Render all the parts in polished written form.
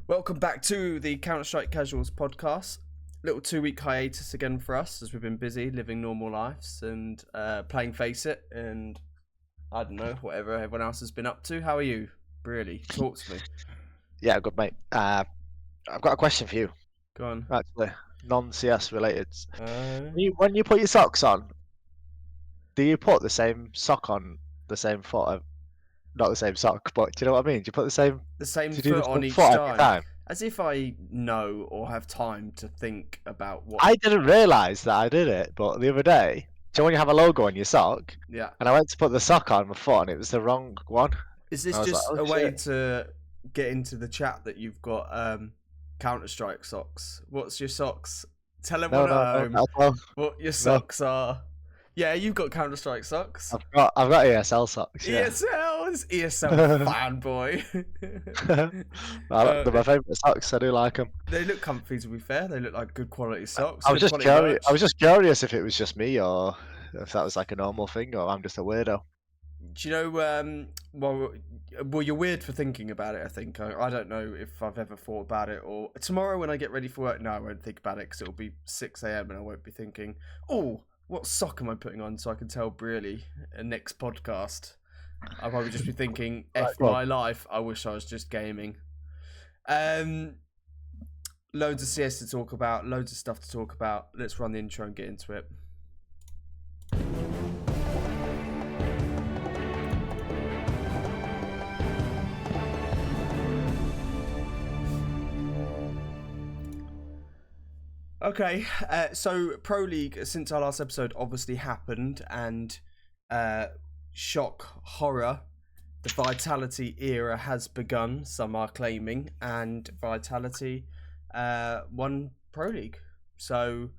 Welcome back to the CounterStrike Casuals podcast. Little 2 week hiatus again for us as we've been busy living normal lives and playing Face It and I don't know, whatever everyone else has been up to. How are you? Really? Talk to me. Yeah, good mate. I've got a question for you. Go on. Actually, non-CS related. Uh, When you put your socks on, do you put the same sock on the same foot? Not the same sock, but do you know what I mean? Do you put the same? the same Do you do the foot on same each foot every time. time? As if I know or have time to think about what. I didn't realise that I did it, but the other day, do you know when you have a logo on your sock? Yeah. And I went to put the sock on my foot, and it was the wrong one. Is And this I was like, just oh a way shit! to get into the chat that you've got CounterStrike socks? What's your socks? Tell No, everyone at no, no, home not at all. what your No, socks are. Yeah, you've got CounterStrike socks. I've got ESL socks. Yeah. ESL is ESL fanboy. They're uh, my favourite socks. I do like them. they look comfy, to be fair. They look like good quality socks, I was good just quality curious. I merch. was just curious if it was just me or if that was like a normal thing, or I'm just a weirdo. Do you know? Well, you're weird for thinking about it. I think I don't know if I've ever thought about it. Or tomorrow when I get ready for work, no, I won't think about it because it'll be 6 a.m. and I won't be thinking, oh, what sock am I putting on so I can tell Brearley next podcast. I'll probably just be thinking, Right, F go on. my life. I wish I was just gaming. Um, Loads of CS to talk about, loads of stuff to talk about. Let's run the intro and get into it. Okay, so Pro League since our last episode obviously happened, and shock, horror, the Vitality era has begun. Some are claiming, and Vitality won Pro League. So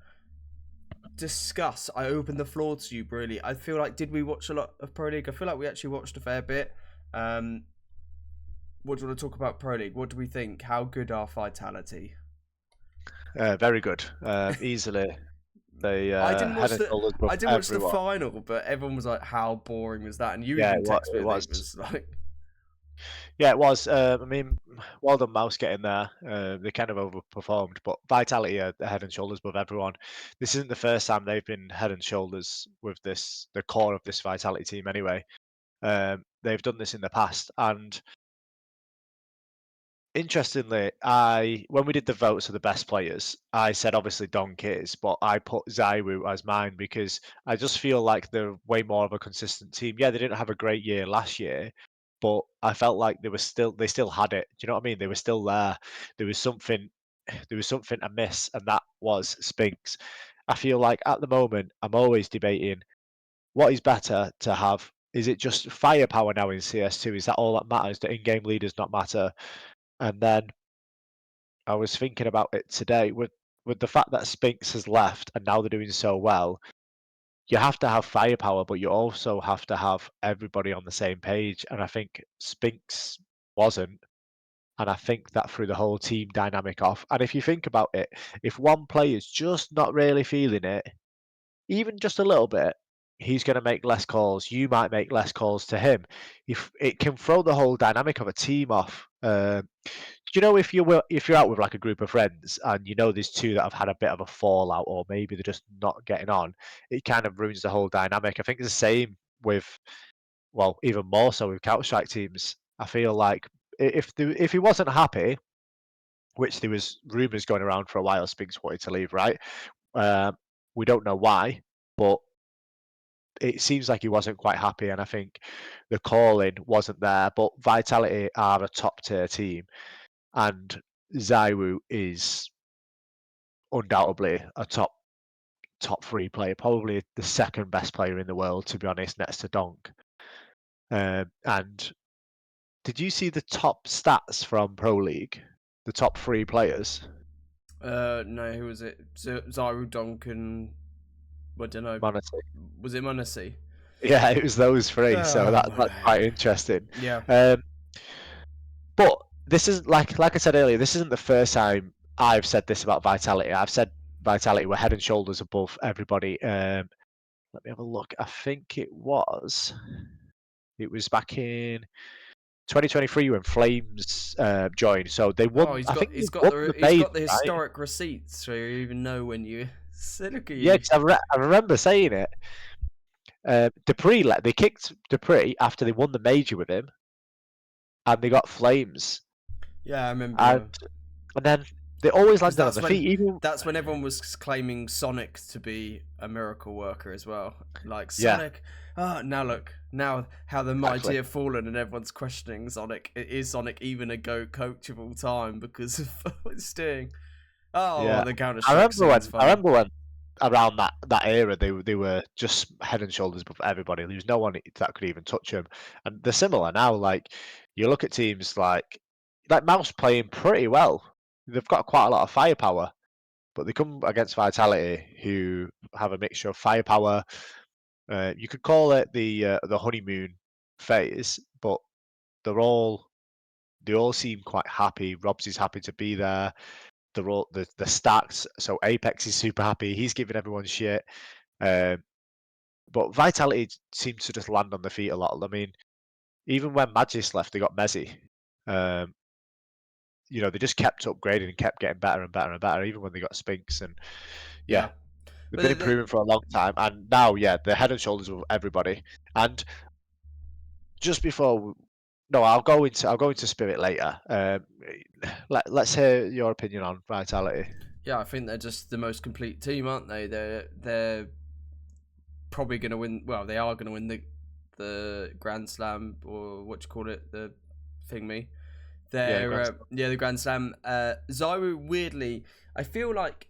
discuss. I open the floor to you, really. I feel like did we watch a lot of Pro League? I feel like we actually watched a fair bit. What do you want to talk about Pro League? What do we think? How good are Vitality? Very good. Easily, they I didn't head watch and the shoulders above I didn't watch the everyone. final, but everyone was like, "How boring was that?" And you Yeah, even texted me. it I think was. it was like, Yeah, it was. I mean, well done, Mouse, getting there. They kind of overperformed, but Vitality are head and shoulders above everyone. This isn't the first time they've been head and shoulders with the core of this Vitality team. Anyway, they've done this in the past, and interestingly, when we did the votes of the best players, I said obviously Donk is, but I put Zaiwu as mine because I just feel like they're way more of a consistent team. Yeah, they didn't have a great year last year, but I felt like they still had it. Do you know what I mean? They were still there. There was something there was something amiss, and that was Spinks. I feel like at the moment I'm always debating what is better to have. Is it just firepower now in CS2? Is that all that matters? Do in-game leaders not matter? And then I was thinking about it today with the fact that Spinks has left and now they're doing so well. You have to have firepower, but you also have to have everybody on the same page. And I think Spinks wasn't. And I think that threw the whole team dynamic off. And if you think about it, if one player's just not really feeling it, even just a little bit, he's going to make less calls. You might make less calls to him. If it can throw the whole dynamic of a team off. Do you know if you're out with like a group of friends and you know there's two that have had a bit of a fallout or maybe they're just not getting on, it kind of ruins the whole dynamic. I think it's the same with well, even more so with Counter-Strike teams. I feel like if he wasn't happy, which there was rumours going around for a while, Spinks wanted to leave, right? Um, we don't know why, but it seems like he wasn't quite happy, and I think the calling wasn't there. But Vitality are a top tier team, and Zaiwu is undoubtedly a top three player, probably the second best player in the world, to be honest, next to Donk. And did you see the top stats from Pro League? The top three players, no, who was it? Zaru Duncan. I don't know. Monity. Was it Munacy? Yeah, it was those three, so Oh my. that's quite interesting. Yeah. Um, but this is like I said earlier, this isn't the first time I've said this about Vitality. I've said Vitality were head and shoulders above everybody. Let me have a look. I think it was back in 2023 when Flames joined. So they Oh, won. I think they won the he's major, got the right? historic receipts, so you even know when you. So look at Yeah, you. 'cause I remember saying it. Dupree they kicked Dupree after they won the major with him, and they got Flames, Yeah, I and remember. then they always Because landed on the feet. Even that's when everyone was claiming Sonic to be a miracle worker as well. Like yeah, Sonic, now look, now how the mighty exactly. have fallen, and everyone's questioning Sonic. Is Sonic even a GOAT coach of all time because of what he's doing? Oh, Yeah, well, the CounterStrike scene's I funny. remember when around that era they were just head and shoulders above everybody. There was no one that could even touch them, and they're similar now. Like you look at teams like Mouse playing pretty well. They've got quite a lot of firepower, but they come against Vitality, who have a mixture of firepower. You could call it the honeymoon phase, but they're all they all seem quite happy. Robs is happy to be there. They're all the stacks. So Apex is super happy. He's giving everyone shit. Um, but Vitality seems to just land on the feet a lot. I mean, even when Magis left, they got Messi. Um, they just kept upgrading and kept getting better and better and better, even when they got Spinks. And yeah, Yeah, they've been but improving for a long time. And now, yeah, they're head and shoulders with everybody. And just before, no, I'll go into Spirit later. Let's hear your opinion on Vitality. yeah, I think they're just the most complete team, aren't they? They're probably going to win. Well, they are going to win the Grand Slam, or what you call it, the thingy. Yeah, They're Grand yeah, the Grand Slam. Zyro, weirdly, I feel like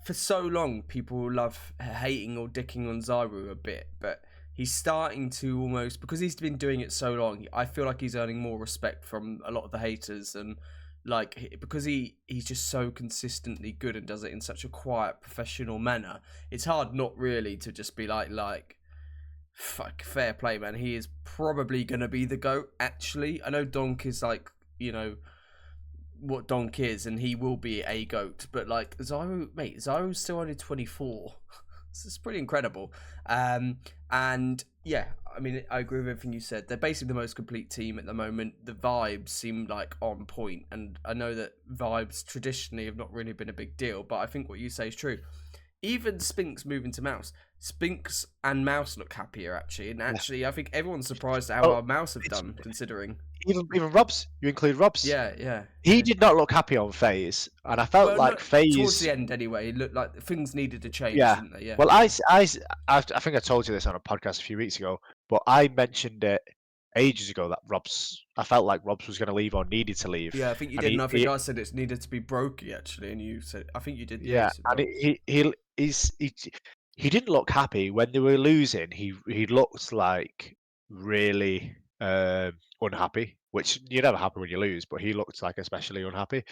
for so long people love hating or dicking on Zyro a bit, but he's starting to almost, because he's been doing it so long, I feel like he's earning more respect from a lot of the haters, and like because he's just so consistently good and does it in such a quiet professional manner. It's hard not really to just be like fuck, fair play, man. He is probably gonna be the GOAT. Actually, I know Donk is like, what Donk is, and he will be a GOAT. But like Zyro, mate, Zyro's still only 24. This is pretty incredible. And yeah, I mean, I agree with everything you said. They're basically the most complete team at the moment. The vibes seem like on point, and I know that vibes traditionally have not really been a big deal, but I think what you say is true. Even Spinks moving to Mouse, Spinks and Mouse look happier actually, and Yeah. actually I think everyone's surprised at how Oh, our Mouse have it's done considering. even Robs. You include Robs. Yeah, yeah, He yeah. did not look happy on Phase, and I felt Well, like not towards Phase. the end anyway. It looked like things needed to change, Yeah. didn't they? Yeah, Well, I think I told you this on a podcast a few weeks ago, but I mentioned it ages ago that Robs. I felt like Robs was going to leave or needed to leave, yeah. I think you and did, and I think I said it needed to be brokey actually, and you said I think you did. Yeah, you yeah, said and broke. he didn't look happy when they were losing. He looked like really unhappy, which you're never happy when you lose, but he looked like especially unhappy.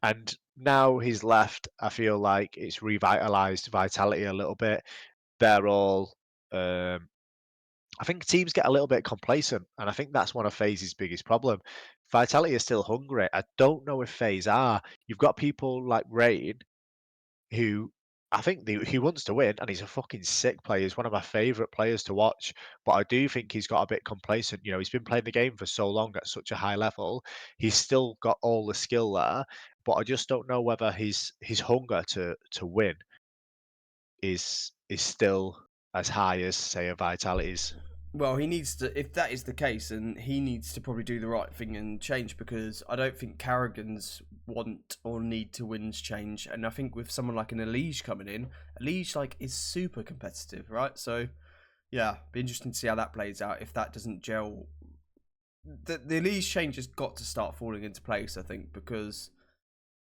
And now he's left, I feel like it's revitalized Vitality a little bit. They're all, um, I think teams get a little bit complacent, and I think that's one of FaZe's biggest problem. Vitality is still hungry. I don't know if FaZe are. You've got people like Rain, who I think he wants to win, and he's a fucking sick player. He's one of my favourite players to watch, but I do think he's got a bit complacent. He's been playing the game for so long at such a high level. He's still got all the skill there, but I just don't know whether his hunger to win is still as high as say a Vitality's. Well, he needs to. If that is the case, then he needs to probably do the right thing and change, because I don't think Carrigan's want or need to wins change. And I think with someone like an Elige coming in, Elige like is super competitive, right? So yeah, be interesting to see how that plays out. If that doesn't gel, the Elige change has got to start falling into place, I think, because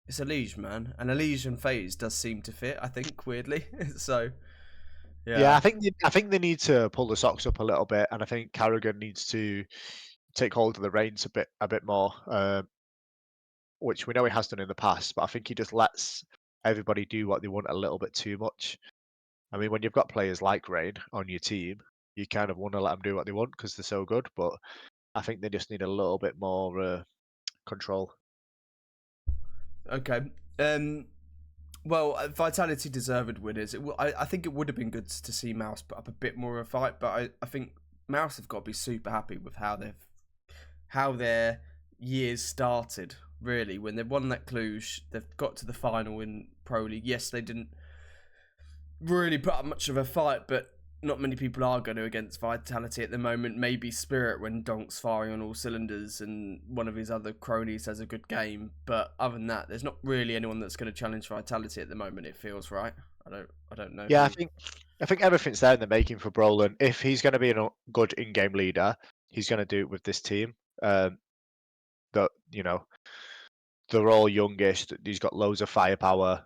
it's Elige, man, and Elige and FaZe does seem to fit, I think, weirdly. So Yeah, yeah. I think they need to pull the socks up a little bit, and I think Carrigan needs to take hold of the reins a bit more. Which we know he has done in the past, but I think he just lets everybody do what they want a little bit too much. I mean, when you've got players like Rain on your team, you kind of want to let them do what they want because they're so good. But I think they just need a little bit more control. Okay. Um. Well, Vitality deserved winners. I think it would have been good to see Mouse put up a bit more of a fight, but I think Mouse have got to be super happy with how they've how their years started. Really, when they won that Cluj, they've got to the final in Pro League. Yes, they didn't really put up much of a fight, but not many people are going to against Vitality at the moment. Maybe Spirit when Donk's firing on all cylinders and one of his other cronies has a good game. But other than that, there's not really anyone that's going to challenge Vitality at the moment. It feels right. I don't know Yeah, who. I think everything's there in the making for Brolin. If he's going to be a good in-game leader, he's going to do it with this team. That they're all youngish. He's got loads of firepower.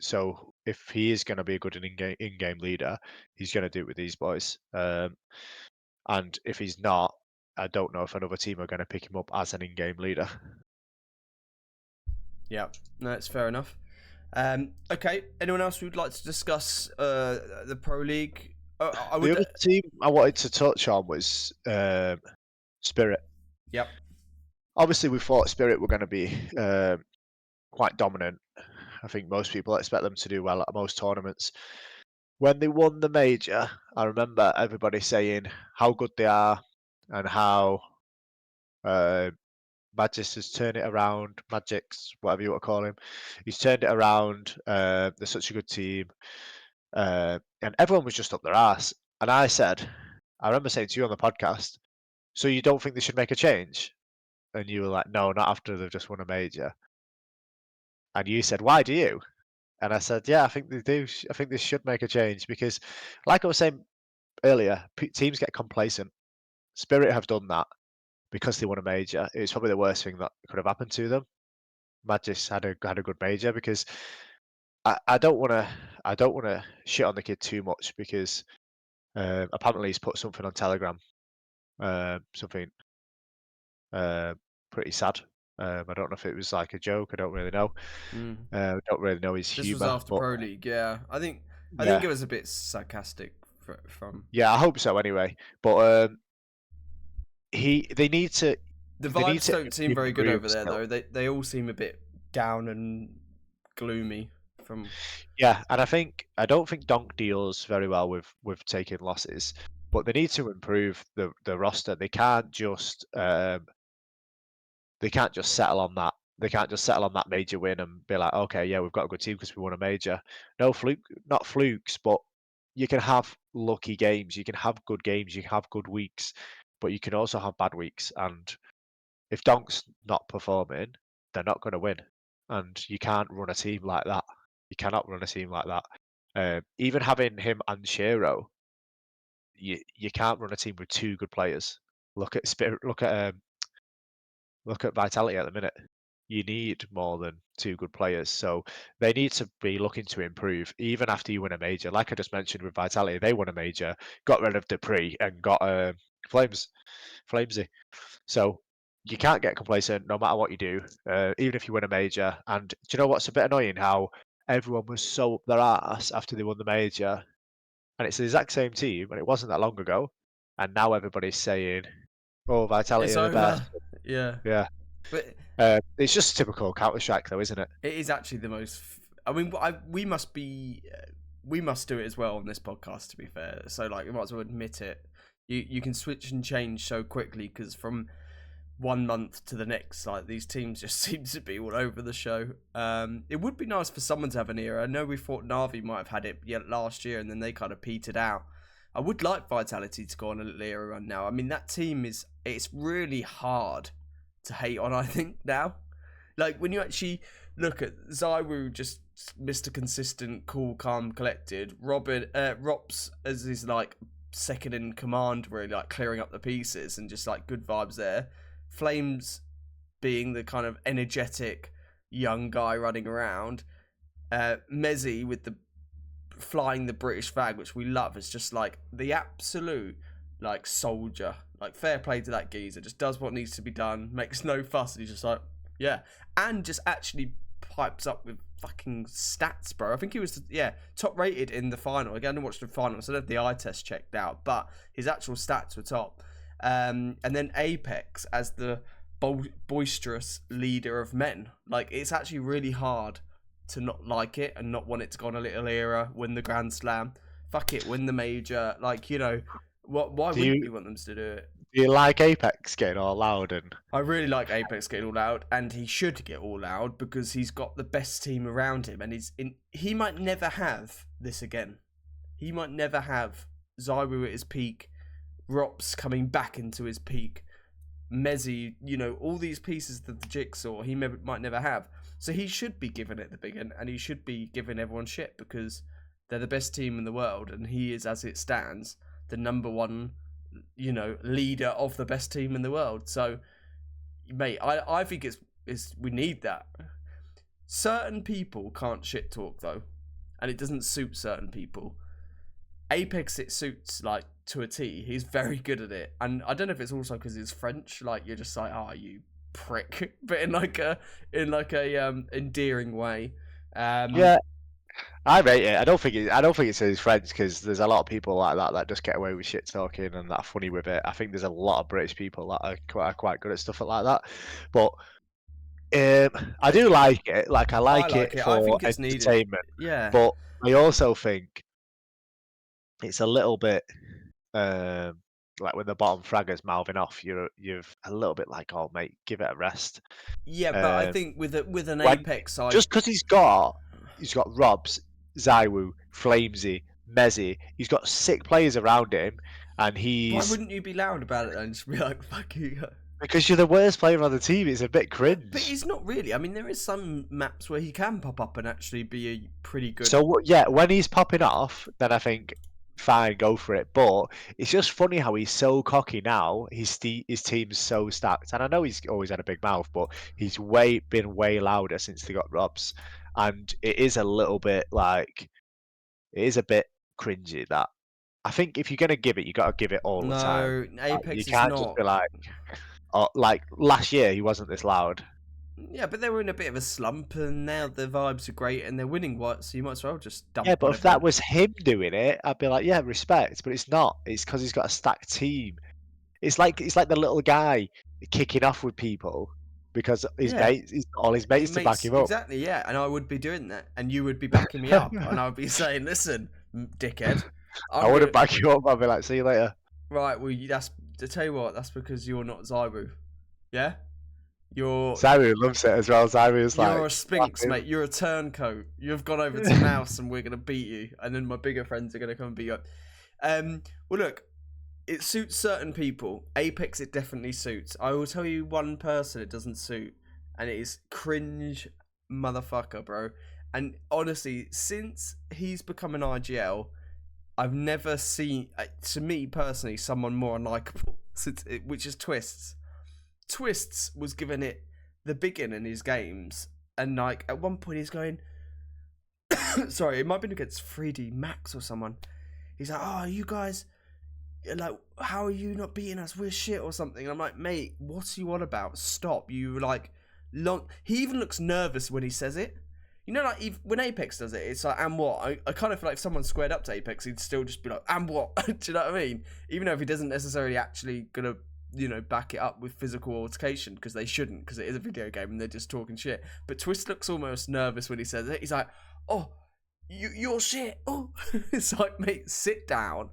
So if he is going to be a good in-game leader, he's going to do it with these boys. And if he's not, I don't know if another team are going to pick him up as an in-game leader. Yeah, no, it's fair enough. Okay, anyone else who'd like to discuss the Pro League? I would. The other team I wanted to touch on was Spirit. Yep. Obviously, we thought Spirit were going to be quite dominant. I think most people expect them to do well at most tournaments. When they won the major, I remember everybody saying how good they are and how Magis has turned it around. Magix, whatever you want to call him, he's turned it around. They're such a good team, and everyone was just up their ass. And I remember saying to you on the podcast, so you don't think they should make a change? And you were like, no, not after they've just won a major. And you said, why do you? And I said, yeah, I think they do. I think they should make a change because, like I was saying earlier, teams get complacent. Spirit have done that because they won a major. It's probably the worst thing that could have happened to them. Magis had a good major because I don't want to shit on the kid too much because apparently he's put something on Telegram, something pretty sad. I don't know if it was like a joke. I don't really know. I don't really know his This was humour. after But Pro League. Yeah, I think yeah, it was a bit sarcastic from yeah, I hope so. Anyway, but they need to the vibes. Don't seem very good improve over there still. though. They all seem a bit down and gloomy from. Yeah, and I don't think Donk deals very well with taking losses, but they need to improve the roster. They can't just settle on that. They can't just settle on that major win and be like, okay, yeah, we've got a good team because we won a major. No not flukes, but you can have lucky games. You can have good games. You can have good weeks, but you can also have bad weeks. And if Donk's not performing, they're not going to win. And you can't run a team like that. You cannot run a team like that. Even having him and Shiro, you can't run a team with two good players. Look at Spirit. Look at Vitality at the minute. You need more than two good players. So they need to be looking to improve even after you win a major. Like I just mentioned with Vitality, they won a major, got rid of Dupree and got Flamesy. So you can't get complacent no matter what you do, even if you win a major. And do you know what's a bit annoying? How everyone was so up their ass after they won the major. And it's the exact same team, and it wasn't that long ago. And now everybody's saying, oh, Vitality It's are the best. over. Yeah, Yeah. but It's just typical CounterStrike, though, isn't it? it is actually the most. I mean, we must be. We must do it as well on this podcast. To be fair, so like we might as well admit it. You can switch and change so quickly because from 1 month to the next, like these teams just seem to be all over the show. It would be nice for someone to have an era. I know we thought Navi might have had it last year, and then they kind of petered out. I would like Vitality to go on a little era run now. I mean, that team it's really hard to hate on. I think now, like when you actually look at Zywu, just Mr. Consistent, cool, calm, collected. Rops as his like second in command, really like clearing up the pieces and just like good vibes there. Flames being the kind of energetic young guy running around. Mezzi with the flying the British flag, which we love, is just like the absolute like soldier. Like fair play to that geezer. Just does what needs to be done, makes no fuss, and he's just like, yeah. And just actually pipes up with fucking stats, bro. I think he was top rated in the final. Again, I didn't watch the final, so I don't have the eye test checked out, but his actual stats were top. And then Apex as the boisterous leader of men. Like it's actually really hard to not like it and not want it to go on a little era, win the Grand Slam. Fuck it, win the major. Like, you know, why Do wouldn't you we want them to do it? You like Apex getting all loud and I really like Apex getting all out, and he should get all out because he's got the best team around him, and he might never have this again. He might never have Zyru at his peak, Rops coming back into his peak, Mezzi, all these pieces of the jigsaw might never have. So he should be given it the big one, and he should be giving everyone shit because they're the best team in the world, and he is, as it stands, the number one, leader of the best team in the world. So, mate, I think we need that. Certain people can't shit talk though, and it doesn't suit certain people. Apex, it suits like to a T. He's very good at it, and I don't know if it's also because he's French. Like you're just like, oh, you prick, but in like a endearing way. yeah, I rate it. I don't think it's his friends because there's a lot of people like that just get away with shit talking and that funny with it. I think there's a lot of British people that are quite good at stuff like that. But I do like it. Like I like like it it. I for think it's needed. entertainment. Yeah. But I also think it's a little bit like when the bottom fragger's mouthing off, you're a little bit like, oh mate, give it a rest. Yeah, but I think with an When Apex, just because he's got Robs, Zywu, Flamesy, Mezzy, he's got sick players around him, and why he's wouldn't you be loud about it and just be like, fuck you? because you're the worst player on the team. It's a bit But cringe. he's not really. I mean, there is some maps where he can pop up and actually be a pretty good. So yeah, when he's popping off, then I think fine, go for it. But it's just funny how he's so cocky now. His team's so stacked, and I know he's always had a big mouth, but he's been way louder since they got Robs, and it is a little bit like it is a bit cringy. That I think if you're gonna give it, you got to give it all the time. No, Like, you Apex is can't just not. be like, oh, like last year he wasn't this loud. Yeah, but they were in a bit of a slump, and now the vibes are great, and they're winning what, so you might as well just dump Yeah, but on if that everyone. was him doing it, I'd be like, yeah, respect. But it's not. It's because he's got a stacked team. It's like the little guy kicking off with people because Yeah, he's got all his it mates to back makes him up. exactly, yeah, and I would be doing that, and you would be backing me up, and I would be saying, "Listen, dickhead, I I'm wouldn't gonna." back you up. I'd be like, see you later. Right, well, that's to tell you what. That's because you're not Zyru. Yeah, you're Zaru loves it as well. Zaru's you're like, a sphinx, mate. You're a turncoat. You've gone over to Mouse, and we're gonna beat you, and then my bigger friends are gonna come and beat you up. Well, look, it suits certain people. Apex, it definitely suits. I will tell you one person it doesn't suit, and it is cringe motherfucker, bro. And honestly, since he's become an IGL, I've never seen, to me personally, someone more unlikable. Which is Twists. Twists was given it the biggin in his games, and like at one point he's going, sorry, it might have been against 3D Max or someone. He's like, "Oh, you guys, like, how are you not beating us? We're shit or something." And I'm like, "Mate, what's you on about? Stop!" You like long. He even looks nervous when he says it. Like when Apex does it, it's like, "And what?" I kind of feel like if someone squared up to Apex, he'd still just be like, "And what?" Do you know what I mean? Even though if he doesn't necessarily actually gonna, back it up with physical altercation, because they shouldn't, because it is a video game and they're just talking shit. But Twist looks almost nervous when he says it. He's like, "Oh, you're shit." Oh, it's like, mate, sit down,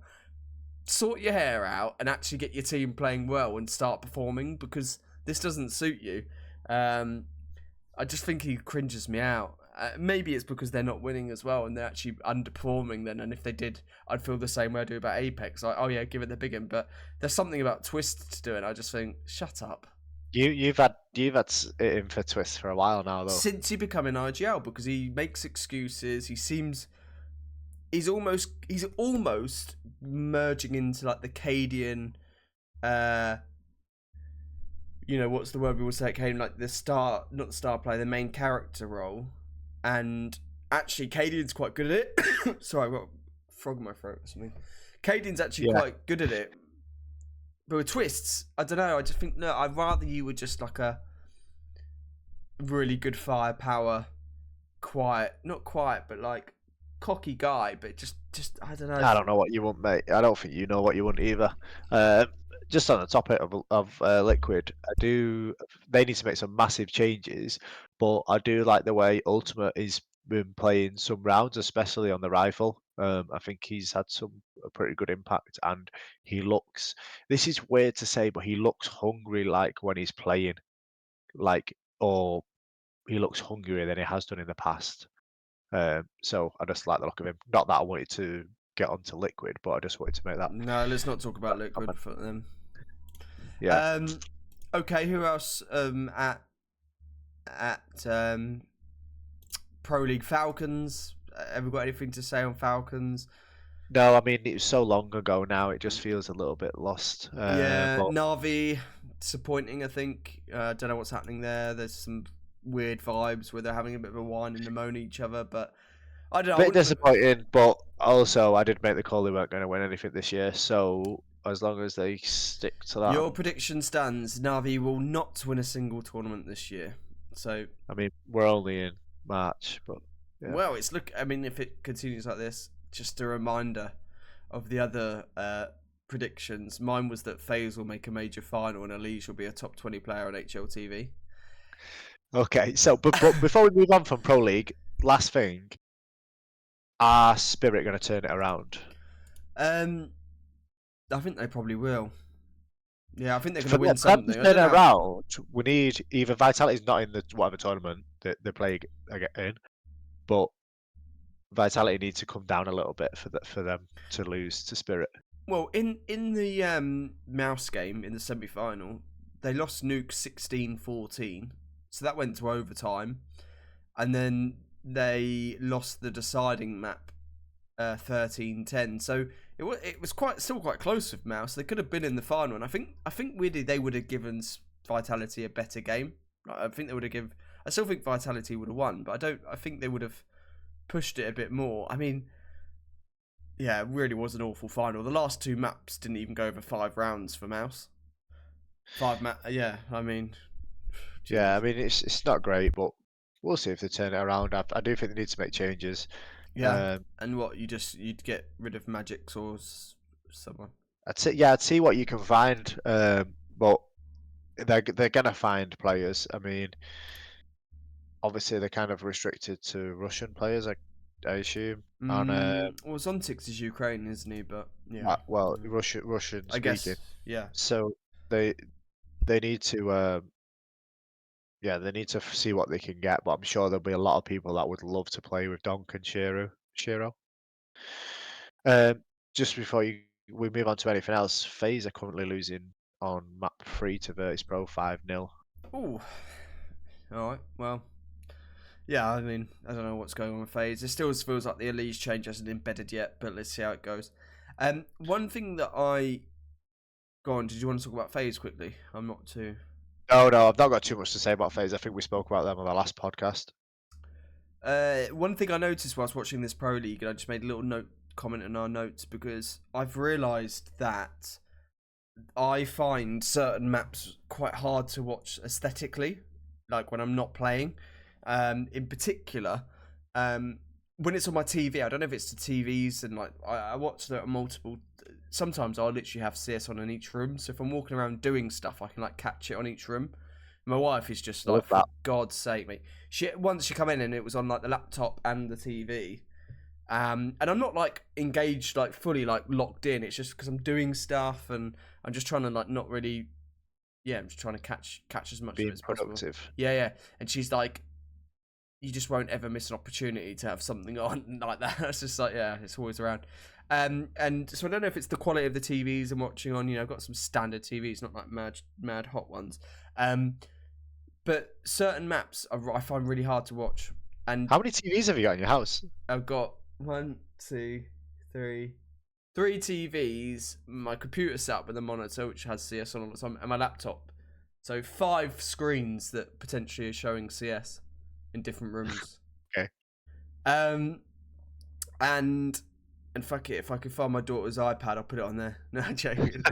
sort your hair out, and actually get your team playing well and start performing, because this doesn't suit you. I just think he cringes me out. Maybe it's because they're not winning as well and they're actually underperforming then, and if they did, I'd feel the same way I do about Apex. Like, oh yeah, give it the big one. But there's something about Twist doing, I just think, shut up. You've had it in for Twist for a while now, though. Since he became an IGL, because he makes excuses, he's almost merging into like the Cadian, what's the word we would say at Cadian, like not the star player, the main character role. And actually, Cadian's quite good at it. Sorry, I've got a frog in my throat or something. Cadian's actually quite good at it. But with Twists, I don't know, I just think, no, I'd rather you were just like a really good firepower, not quiet, but like cocky guy, but just I don't know. I don't know what you want, mate. I don't think you know what you want either. Just on the topic of Liquid, they need to make some massive changes, but I do like the way Ultimate is been playing some rounds, especially on the rifle. I think he's had a pretty good impact, and he looks. This is weird to say, but he looks hungry, like when he's playing, like or he looks hungrier than he has done in the past. So I just like the look of him. Not that I wanted to get onto Liquid, but I just wanted to make No, let's not talk about Liquid comment. for them. Yeah. Okay, who else at Pro League? Falcons? Have we got anything to say on Falcons? No, I mean it was so long ago now. It just feels a little bit lost. Yeah, But Navi, disappointing, I think. Don't know what's happening there. There's some weird vibes where they're having a bit of a whine and moan each other, but I don't know. I bit wouldn't put disappointing, but also I did make the call they weren't going to win anything this year. So as long as they stick to that, your prediction stands. Navi will not win a single tournament this year. So, I mean, we're only in March, but yeah. well, it's look. I mean, if it continues like this, just a reminder of the other predictions. Mine was that FaZe will make a major final and Elise will be a top 20 player on HLTV. Okay, so but before we move on from Pro League, last thing, are Spirit going to turn it around? I think they probably will. Yeah, I think they're going For to win them to something. I turn don't it know. around, we need either Vitality's not in the whatever tournament that they play in, but Vitality needs to come down a little bit for them to lose to Spirit. Well, in the mouse game in the semi-final, they lost Nuke 16-14, so that went to overtime, and then they lost the deciding map 13-10. So it was still quite close with Mouse. They could have been in the final, and I think weirdly they would have given Vitality a better game. I think they would have given. I still think Vitality would have won, but I think they would have pushed it a bit more. I mean, yeah, it really was an awful final. The last two maps didn't even go over 5 rounds for Mouse. Yeah. I mean, Jesus. Yeah, I mean it's not great, but we'll see if they turn it around. I do think they need to make changes. Yeah, and what you'd get rid of Magix or someone. I'd see what you can find, but they're gonna find players. I mean, obviously they're kind of restricted to Russian players, I assume, and Well, Zontix is Ukraine, isn't he? But yeah, well, Russian I guess speaking. yeah. So they need to yeah, they need to see what they can get. But I'm sure there'll be a lot of people that would love to play with Donk and Shiro. Just before we move on to anything else, FaZe are currently losing on map 3 to Virtus Pro 5-0. Ooh, all right. Well, yeah. I mean, I don't know what's going on with FaZe. It still feels like the Elise change hasn't embedded yet, but let's see how it goes. One thing that go on. Did you want to talk about FaZe quickly? I'm not too. No, I've not got too much to say about FaZe. I think we spoke about them on the last podcast. One thing I noticed whilst watching this Pro League, and I just made a little comment in our notes because I've realised that I find certain maps quite hard to watch aesthetically, like when I'm not playing. In particular, when it's on my TV, I don't know if it's the TVs and like I watch that multiple. Sometimes I'll literally have CS on in each room, so if I'm walking around doing stuff, I can like catch it on each room. My wife is just like, for God's sake, mate. Once she come in and it was on like the laptop and the TV, and I'm not like engaged, like fully like locked in. It's just because I'm doing stuff and I'm just trying to like not really, yeah, I'm just trying to catch as much of it as productive. possible. Yeah. And she's like, you just won't ever miss an opportunity to have something on like that. It's just like, yeah, it's always around. And so I don't know if it's the quality of the TVs I'm watching on. You know, I've got some standard TVs, not like mad hot ones. But certain maps I find really hard to watch. And how many TVs have you got in your house? I've got 1, 2, 3 TVs, my computer set up with a monitor which has CS on all the time, and my laptop. So 5 screens that potentially are showing CS in different rooms. Okay. And fuck it, if I could find my daughter's iPad, I'll put it on there. No, I'm joking.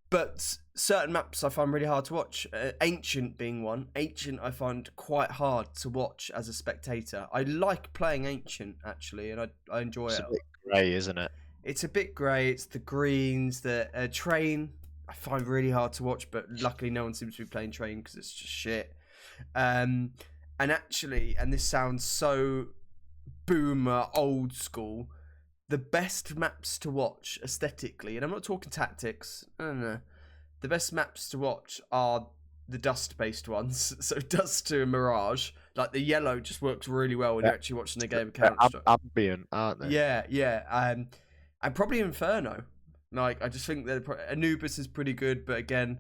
But certain maps I find really hard to watch. Ancient being one. Ancient I find quite hard to watch as a spectator. I like playing Ancient actually, and I enjoy it. It's a bit grey, isn't it? It's a bit grey. It's the greens. The Train I find really hard to watch, but luckily no one seems to be playing Train because it's just shit. And actually, and this sounds so boomer, old school, the best maps to watch aesthetically, and I'm not talking tactics, no. The best maps to watch are the dust-based ones. So Dust 2 and Mirage. Like the yellow just works really well when you're actually watching a game of CounterStrike. Ambient, aren't they? Yeah. And probably Inferno. Like, I just think that Anubis is pretty good, but again,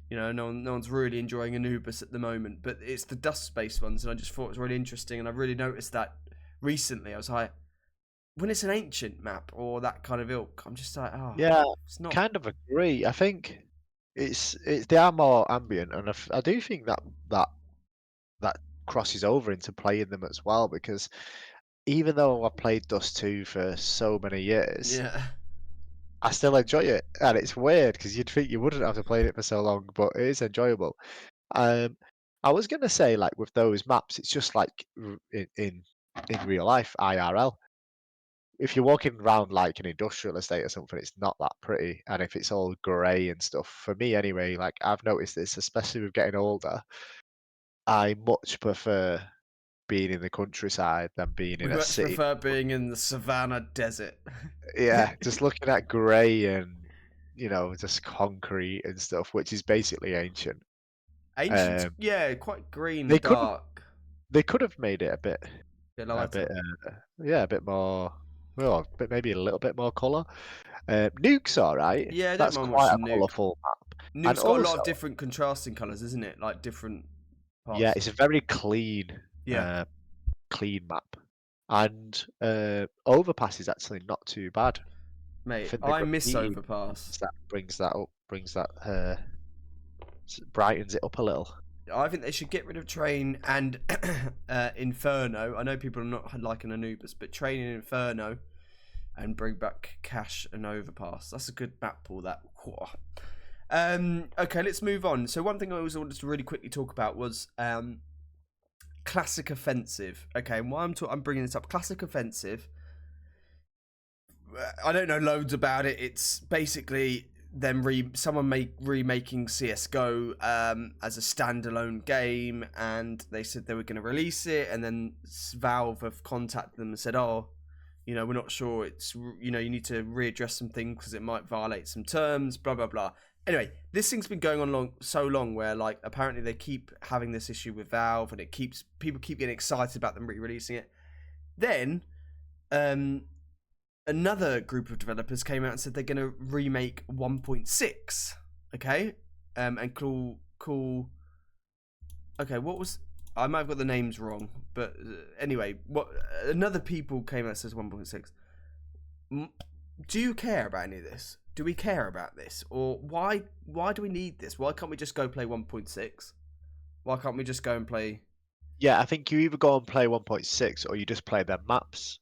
you know, no one's really enjoying Anubis at the moment. But it's the dust-based ones, and I just thought it was really interesting, and I really noticed that recently. I was like, when it's an ancient map or that kind of ilk, I'm just like, oh, Yeah, it's not. kind of agree. I think it's they are more ambient, and I do think that crosses over into playing them as well, because even though I played Dust 2 for so many years, Yeah. I still enjoy it, and it's weird because you'd think you wouldn't have to play it for so long, but it is enjoyable. Um, I was gonna say, like, with those maps, it's just like in real life, IRL. If you're walking around like an industrial estate or something, it's not that pretty, and if it's all grey and stuff, for me anyway, like I've noticed this, especially with getting older, I much prefer being in the countryside than being We in a much city. prefer being in the savannah desert. Yeah, just looking at grey and just concrete and stuff, which is basically ancient. Ancient, Um, yeah, quite green, they could have dark, they could have made it bit a bit, lighter. yeah, a bit more, well, but maybe a little bit more colour. Nuke's all right. Yeah, I don't That's mind quite a watching Nuke. colourful map, and Nuke's got a lot also, of different contrasting colours, isn't it? Like different yeah, parts. it's a very clean, Yeah, uh, clean map, and Overpass is actually not too bad. I mate, think the I miss graffiti Overpass. brings that up, brightens it up a little. I think they should get rid of Train and Inferno. I know people are not liking Anubis, but Train and Inferno, and bring back Cash and Overpass. That's a good map pool, that. Okay, let's move on. So one thing I always wanted to really quickly talk about was Classic Offensive. Okay, and why I'm bringing this up. Classic Offensive. I don't know loads about it. It's basically them remaking CS:GO as a standalone game, and they said they were going to release it, and then Valve have contacted them and said, "Oh, you know, we're not sure. It's you need to readdress some things because it might violate some terms." Blah blah blah. Anyway, this thing's been going on so long where like apparently they keep having this issue with Valve, and people keep getting excited about them re-releasing it. Then, another group of developers came out and said they're going to remake 1.6. Okay, and cool. Okay, what was? I might have got the names wrong, but anyway, what another people came out and says 1.6. Do you care about any of this? Do we care about this, or why do we need this? Why can't we just go play 1.6? Why can't we just go and play? Yeah, I think you either go and play 1.6 or you just play their maps.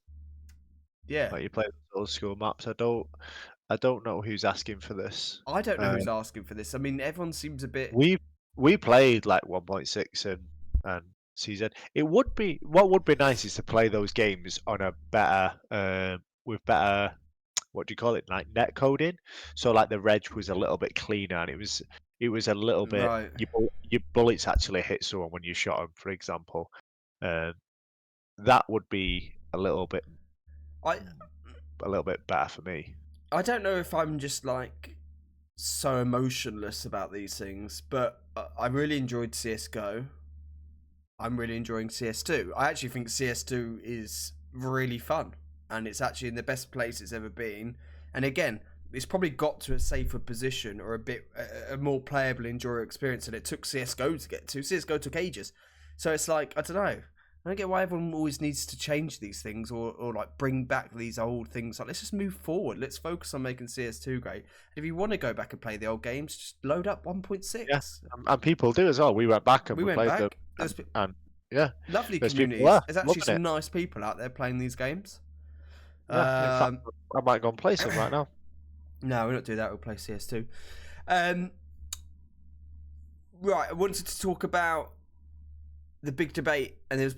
Yeah, Like you play those old school maps. I don't know who's asking for this. I don't know who's asking for this. I mean, everyone seems a bit We played like 1.6 and CZ. What would be nice is to play those games on a better with better, what do you call it, like net coding. So like the reg was a little bit cleaner, and it was a little bit, right. your bullets actually hit someone when you shot them, for example. Um, that would be I a little bit better for me. I don't know if I'm just like so emotionless about these things, but I really enjoyed CS:GO. I'm really enjoying CS2. I actually think CS2 is really fun, and it's actually in the best place it's ever been. And again, it's probably got to a safer position or a more playable, enjoyable experience than it took CS:GO to get to. CS:GO took ages, so it's like I don't know. I don't get why everyone always needs to change these things or like bring back these old things. Like, let's just move forward. Let's focus on making CS2 great. And if you want to go back and play the old games, just load up Yeah, 1.6. and people do as well. We went back and We we went played them, back. and yeah, Lovely there's people there communities. There's actually loving some it. nice people out there playing these games. Yeah, in fact, Um, I might go and play some right now. no, we'll not do that. We'll play CS2. Um, right, I wanted to talk about the big debate, and there's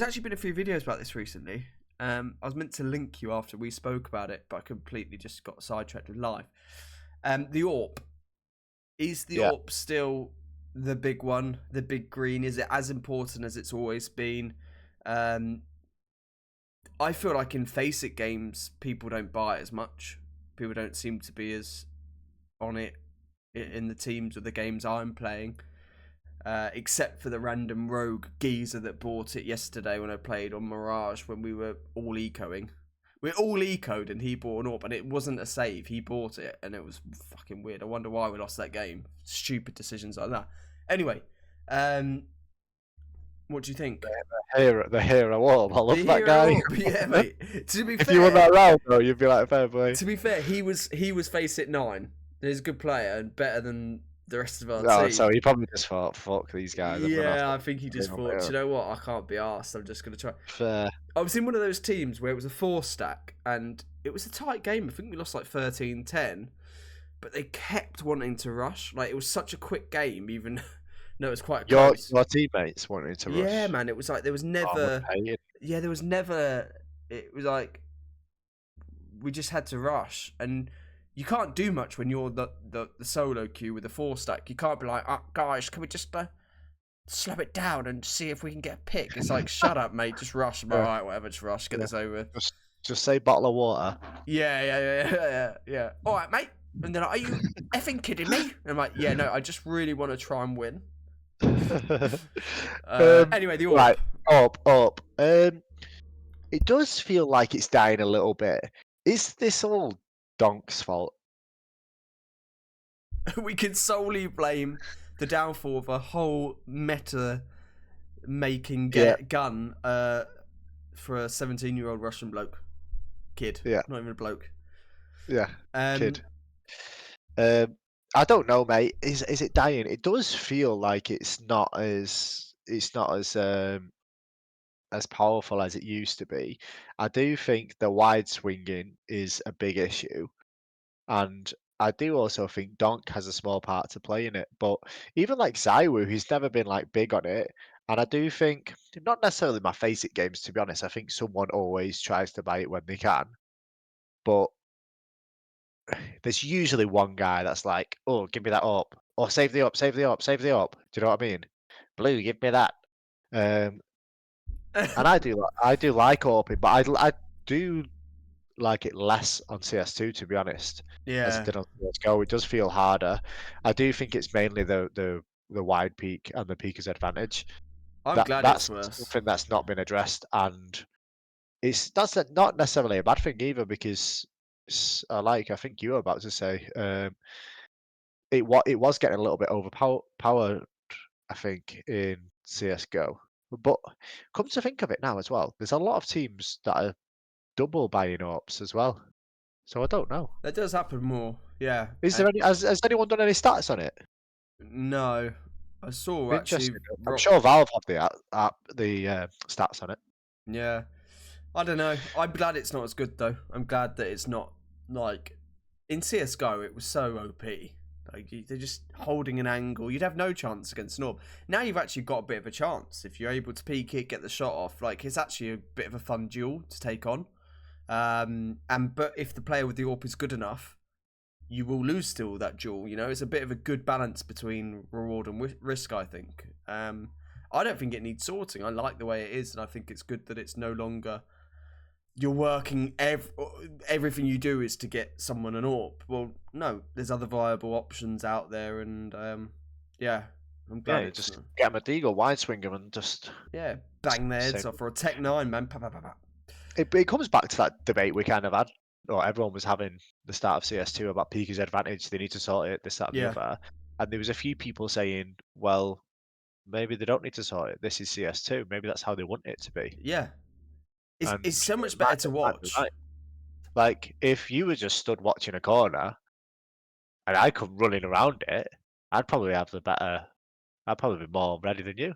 actually been a few videos about this recently. I was meant to link you after we spoke about it, but I completely just got sidetracked with live. The AWP. Is the Yeah. AWP still the big one, the big green. Is it as important as it's always been? I feel like in Face It games, people don't buy it as much. People don't seem to be as on it in the teams or the games I'm playing. Except for the random rogue geezer that bought it yesterday when I played on Mirage when we were all ecoing. We all ecoed and he bought an AWP and it wasn't a save. He bought it and it was fucking weird. I wonder why we lost that game. Stupid decisions like that. Anyway, what do you think? The hero AWP. I love that guy. Yeah, mate. To be If fair, you won that round, though, you'd be like, fair play. To be fair, he was Face It 9. He's a good player and better than the rest of our team. So he probably just thought, fuck these guys. Yeah, I think he just thought, do you know what? I can't be arsed. I'm just going to try. Fair. I was in one of those teams where it was a 4-stack and it was a tight game. I think we lost like 13-10, but they kept wanting to rush. Like, it was such a quick game, even though it was quite close. Your teammates wanted to rush. Yeah, man. It was like there was never... Yeah, there was never... It was like we just had to rush. And you can't do much when you're the solo queue with a 4-stack. You can't be like, guys, can we just slow it down and see if we can get a pick? It's like, shut up, mate. Just rush. I'm all right, whatever. Just rush. Get this over. Just say bottle of water. Yeah. All right, mate. And then, are you effing kidding me? And I'm like, yeah, no, I just really want to try and win. Anyway, the AWP. Right, up. It does feel like it's dying a little bit. Is this all Donk's fault? We can solely blame the downfall of a whole meta making gun for a 17-year-old Russian kid. Yeah, not even a bloke. Yeah, kid. I don't know, mate. Is it dying? It does feel like it's not as powerful as it used to be. I do think the wide swinging is a big issue, and I do also think Donk has a small part to play in it. But even like Zywoo, he's never been like big on it, and I do think not necessarily my Face It games. To be honest, I think someone always tries to buy it when they can, but there's usually one guy that's like, "Oh, give me that up," or "Save the up, save the up, save the up." Do you know what I mean? Blue, give me that. And I do like open, but I do like it less on CS2, to be honest. Yeah. As it did on CS:GO. It does feel harder. I do think it's mainly the wide peak and the peaker's advantage. I'm glad that's it's worse. Something that's not been addressed, and that's not necessarily a bad thing either, because I think you were about to say, it was getting a little bit overpowered, I think, in CS:GO. But come to think of it now as well, there's a lot of teams that are double buying AWPs as well. So I don't know. That does happen more, yeah. Is there any? Has anyone done any stats on it? No, I saw actually. I'm sure Valve have the stats on it. Yeah, I don't know. I'm glad it's not as good though. I'm glad that it's not like in CS:GO. It was so OP. Like they're just holding an angle. You'd have no chance against Snorb. Now you've actually got a bit of a chance if you're able to peek it, get the shot off. Like it's actually a bit of a fun duel to take on. But if the player with the AWP is good enough, you will lose still that duel. You know, it's a bit of a good balance between reward and risk. I think. I don't think it needs sorting. I like the way it is, and I think it's good that it's no longer. You're working everything you do is to get someone an AWP. Well, no, there's other viable options out there, and yeah, I'm glad. Yeah, just get them a Deagle, wide swing them, and just bang their heads off for a Tech 9, man. It comes back to that debate we kind of had, or everyone was having the start of CS2 about Peaker's advantage. They need to sort it, this, that, and the other. And there was a few people saying, well, maybe they don't need to sort it. This is CS2. Maybe that's how they want it to be. Yeah. It's so much better to watch. Right. Like, if you were just stood watching a corner and I come running around it, I'd probably be more ready than you.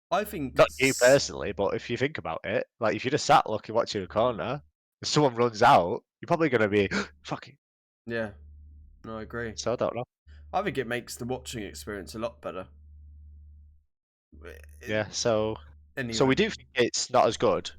I think not you personally, but if you think about it, like if you just sat looking watching a corner, if someone runs out, you're probably gonna be fucking. Yeah, no, I agree. So I don't know. I think it makes the watching experience a lot better. Yeah. So we do think it's not as good.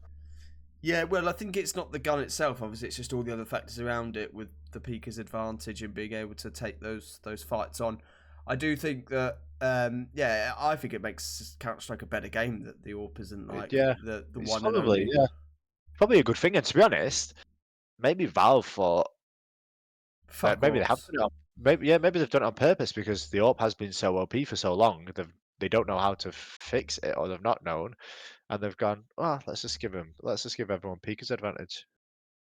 Yeah, well, I think it's not the gun itself. Obviously, it's just all the other factors around it, with the peaker's advantage and being able to take those fights on. I do think that yeah, I think it makes CounterStrike a better game that the AWP isn't like Yeah, the it's one and probably only. probably a good thing. And to be honest, maybe Valve thought that Fuck maybe they have AWPs. done it on, maybe they've done it on purpose because the AWP has been so OP for so long. They don't know how to fix it, or they've not known, and they've gone, oh, let's just give everyone Pika's advantage.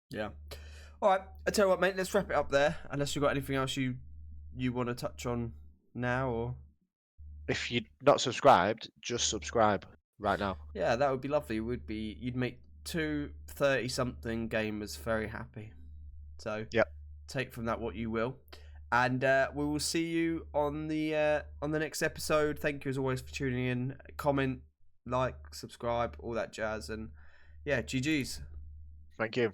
Yeah. All right. I tell you what, mate. Let's wrap it up there. Unless you've got anything else you want to touch on now, or If you're not subscribed, just subscribe right now. yeah, that would be lovely. You'd make two 30-something gamers very happy. So Yep. take from that what you will. And we will see you on the next episode. Thank you as always for tuning in. Comment, like, subscribe, all that jazz, and yeah, GG's. Thank you.